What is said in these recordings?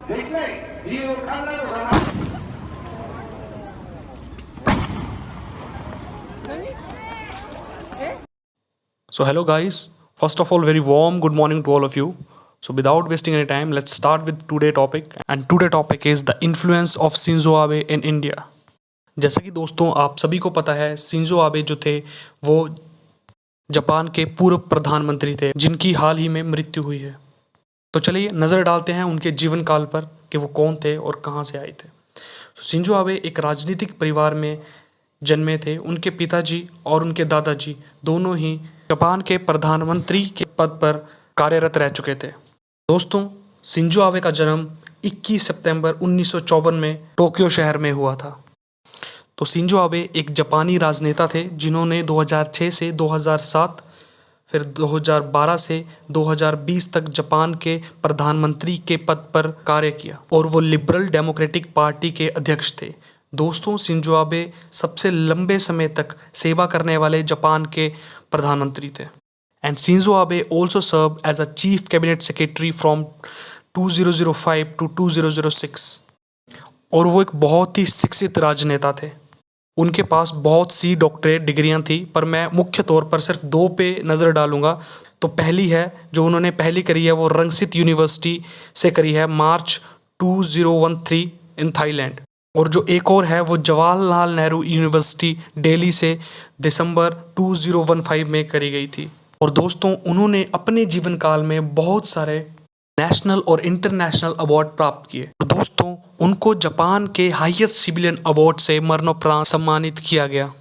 So hello guys, first of all very warm good morning to all of you. So without wasting any time, let's start with today topic, and today topic is the influence of Shinzo Abe in India. जैसा कि दोस्तों आप सभी को पता है, Shinzo Abe जो थे वो जापान के पूर्व प्रधानमंत्री थे जिनकी हाल ही में मृत्यु हुई है। तो चलिए नज़र डालते हैं उनके जीवन काल पर कि वो कौन थे और कहाँ से आए थे। तो शिंजो आबे एक राजनीतिक परिवार में जन्मे थे। उनके पिताजी और उनके दादाजी दोनों ही जापान के प्रधानमंत्री के पद पर कार्यरत रह चुके थे। दोस्तों शिंजो आबे का जन्म 21 सितंबर 1954 में टोक्यो शहर में हुआ था। तो शिंजो आबे एक जापानी राजनेता थे जिन्होंने 2006 से 2007 फिर 2012 से 2020 तक जापान के प्रधानमंत्री के पद पर कार्य किया और वो लिबरल डेमोक्रेटिक पार्टी के अध्यक्ष थे। दोस्तों शिंजो आबे सबसे लंबे समय तक सेवा करने वाले जापान के प्रधानमंत्री थे। And Shinzo Abe also serve as a chief cabinet secretary from 2005 to 2006 और वो एक बहुत ही शिक्षित राजनेता थे। उनके पास बहुत सी डॉक्टरेट डिग्रियां थी, पर मैं मुख्य तौर पर सिर्फ 2 पे नज़र डालूंगा। तो पहली है जो उन्होंने पहली करी है वो रंगसित यूनिवर्सिटी से करी है मार्च 2013 इन थाईलैंड, और जो एक और है वो जवाहरलाल नेहरू यूनिवर्सिटी दिल्ली से दिसंबर 2015 में करी गई थी। और दोस्तों उन्होंने अपने जीवन काल में बहुत सारे नेशनल और इंटरनेशनल अवार्ड प्राप्त किए। और दोस्तों उनको जापान के हाईएस्ट सिविलियन अवार्ड से मरणोपरांत सम्मानित किया गया।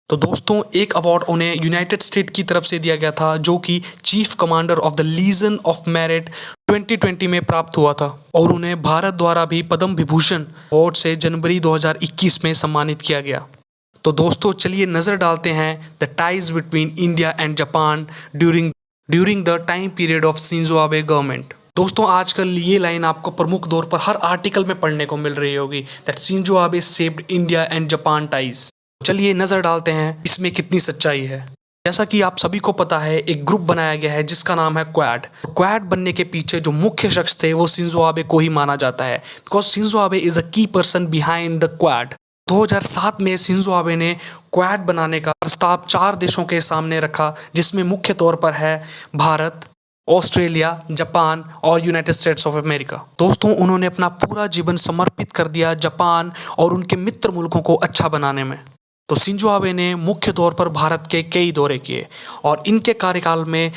तो दोस्तों एक अवार्ड उन्हें यूनाइटेड स्टेट की तरफ से दिया गया था जो कि chief commander of the Legion of Merit 2020 में प्राप्त हुआ था, और उन्हें भारत द्वारा भी पद्म विभूषण अवार्ड से जनवरी 2021 में सम्मानित किया गया। तो दोस्तों चलिए नज़र डालते हैं the ties between India and Japan during the time period of Shinzo Abe government. दोस्तों आजकल ये लाइन आपको प्रमुख तौर पर हर आर्टिकल में पढ़ने को मिल रही होगी, that Shinzo Abe saved India and Japan ties. चलिए नज़र डालते हैं इसमें कितनी सच्चाई है। जैसा कि आप सभी को पता है एक ग्रुप बनाया गया है जिसका नाम है क्वाड। क्वाड बनने के पीछे जो मुख्य शख्स थे वो शिंजो आबे को ही माना जाता है, because Shinzo Abe is a की पर्सन बिहाइंड द क्वाड। 2007 में शिंजो आबे ने क्वाड बनाने का प्रस्ताव 4 देशों के सामने रखा, जिसमें मुख्य तौर पर है भारत, ऑस्ट्रेलिया, जापान और यूनाइटेड स्टेट्स ऑफ अमेरिका। दोस्तों उन्होंने अपना पूरा जीवन समर्पित कर दिया जापान और उनके मित्र मुल्कों को अच्छा बनाने में। तो शिंजो आबे ने मुख्य तौर पर भारत के कई दौरे किए और इनके कार्यकाल में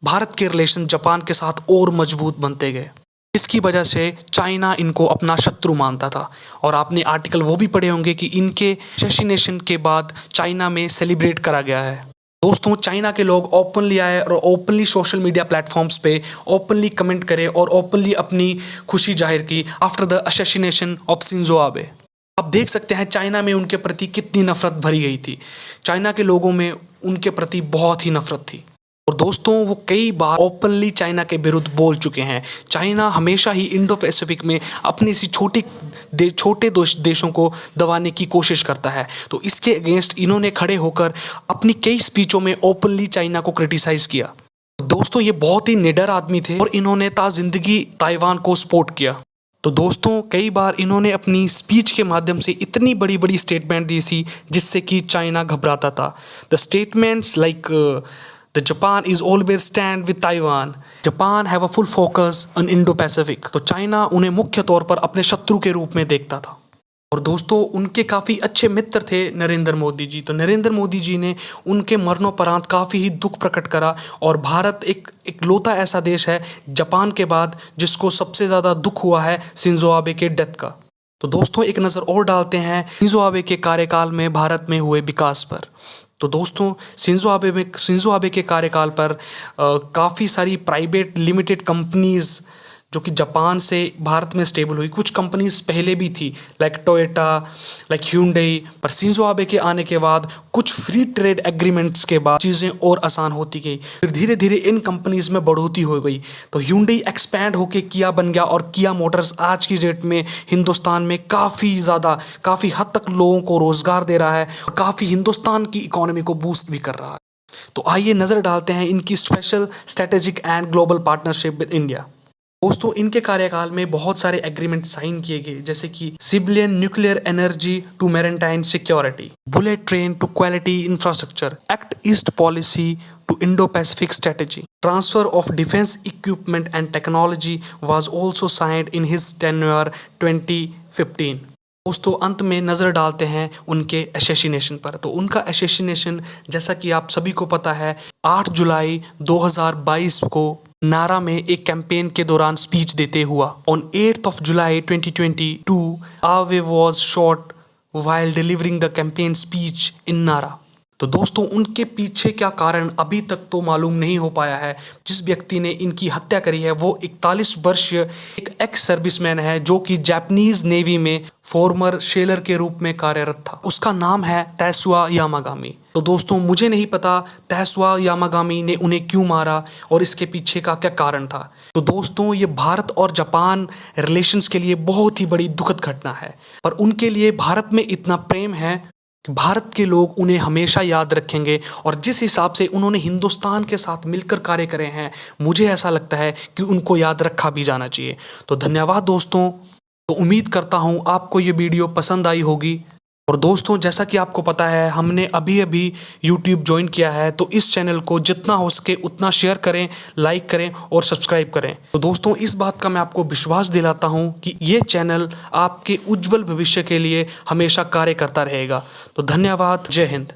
भारत के रिलेशन जापान के साथ और मजबूत बनते गए, इसकी वजह से चाइना इनको अपना शत्रु मानता था। और आपने आर्टिकल वो भी पढ़े होंगे कि इनके असैसिनेशन के बाद चाइना में सेलिब्रेट करा गया है। दोस्तों चाइना के लोग ओपनली आए और ओपनली सोशल मीडिया प्लेटफॉर्म्स पे ओपनली कमेंट करे और ओपनली अपनी खुशी जाहिर की after the assassination of Shinzo Abe. आप देख सकते हैं चाइना में उनके प्रति कितनी नफरत भरी गई थी। चाइना के लोगों में उनके प्रति बहुत ही नफरत थी, और दोस्तों वो कई बार ओपनली चाइना के विरुद्ध बोल चुके हैं। चाइना हमेशा ही इंडो पैसिफिक में अपनी सी छोटे देशों को दबाने की कोशिश करता है। तो इसके अगेंस्ट इन्होंने खड़े होकर अपनी कई स्पीचों में ओपनली चाइना को क्रिटिसाइज किया। दोस्तों ये बहुत ही निडर आदमी थे और इन्होंने ताजिंदगी ताइवान को सपोर्ट किया। तो दोस्तों कई बार इन्होंने अपनी स्पीच के माध्यम से इतनी बड़ी बड़ी स्टेटमेंट दी थी जिससे कि चाइना घबराता था। The statements like The Japan is always stand with Taiwan. Japan have a full focus on Indo-Pacific. तो चाइना उन्हें मुख्य तौर पर अपने शत्रु के रूप में देखता था। और दोस्तों उनके काफ़ी अच्छे मित्र थे नरेंद्र मोदी जी। तो नरेंद्र मोदी जी ने उनके मरणोपरांत काफ़ी ही दुख प्रकट करा, और भारत इकलौता ऐसा देश है जापान के बाद जिसको सबसे ज़्यादा दुख हुआ है शिंजो आबे के डेथ का। तो दोस्तों एक नज़र और डालते हैं शिंजो आबे के कार्यकाल में भारत में हुए विकास पर। तो दोस्तों शिंजो आबे के कार्यकाल पर काफ़ी सारी प्राइवेट लिमिटेड कंपनीज़ जो कि जापान से भारत में स्टेबल हुई। कुछ कंपनीज पहले भी थी लाइक टोयोटा, लाइक ह्यूंडई, पर शिंजो आबे के आने के बाद कुछ फ्री ट्रेड एग्रीमेंट्स के बाद चीज़ें और आसान होती गई। फिर धीरे धीरे इन कंपनीज में बढ़ोतरी हो गई। तो ह्यूंडई एक्सपैंड होके किया बन गया, और किया मोटर्स आज की डेट में हिंदुस्तान में काफ़ी हद तक लोगों को रोज़गार दे रहा है और काफ़ी हिंदुस्तान की इकोनॉमी को बूस्ट भी कर रहा है। तो आइए नज़र डालते हैं इनकी special strategic and global partnership with India. दोस्तों इनके कार्यकाल में बहुत सारे एग्रीमेंट साइन किए गए, जैसे कि civilian nuclear energy to maritime security, bullet train to quality infrastructure, Act East policy to Indo-Pacific strategy. Transfer of defense equipment and technology was also signed in his tenure 2015. दोस्तों अंत में नज़र डालते हैं उनके एसेसिनेशन पर। तो उनका एसेसिनेशन जैसा कि आप सभी को पता है 8 जुलाई 2022 को नारा में एक कैंपेन के दौरान स्पीच देते हुआ। On 8th of July 2022 Abe was shot while delivering the campaign speech in Nara. तो दोस्तों उनके पीछे क्या कारण अभी तक तो मालूम नहीं हो पाया है। जिस व्यक्ति ने इनकी हत्या करी है वो 41 वर्षीय एक एक्स सर्विसमैन है जो कि जापानीज नेवी में फॉर्मर सेलर के रूप में कार्यरत था। उसका नाम है तेसुआ यामागामी। तो दोस्तों मुझे नहीं पता तेसुआ यामागामी ने उन्हें क्यों मारा और इसके पीछे का क्या कारण था। तो दोस्तों ये भारत और जापान रिलेशंस के लिए बहुत ही बड़ी दुखद घटना है, पर उनके लिए भारत में इतना प्रेम है कि भारत के लोग उन्हें हमेशा याद रखेंगे। और जिस हिसाब से उन्होंने हिंदुस्तान के साथ मिलकर कार्य करे हैं, मुझे ऐसा लगता है कि उनको याद रखा भी जाना चाहिए। तो धन्यवाद दोस्तों। तो उम्मीद करता हूँ आपको ये वीडियो पसंद आई होगी। और दोस्तों जैसा कि आपको पता है हमने अभी अभी YouTube ज्वाइन किया है, तो इस चैनल को जितना हो सके उतना शेयर करें, लाइक करें और सब्सक्राइब करें। तो दोस्तों इस बात का मैं आपको विश्वास दिलाता हूं कि ये चैनल आपके उज्जवल भविष्य के लिए हमेशा कार्य करता रहेगा। तो धन्यवाद। जय हिंद।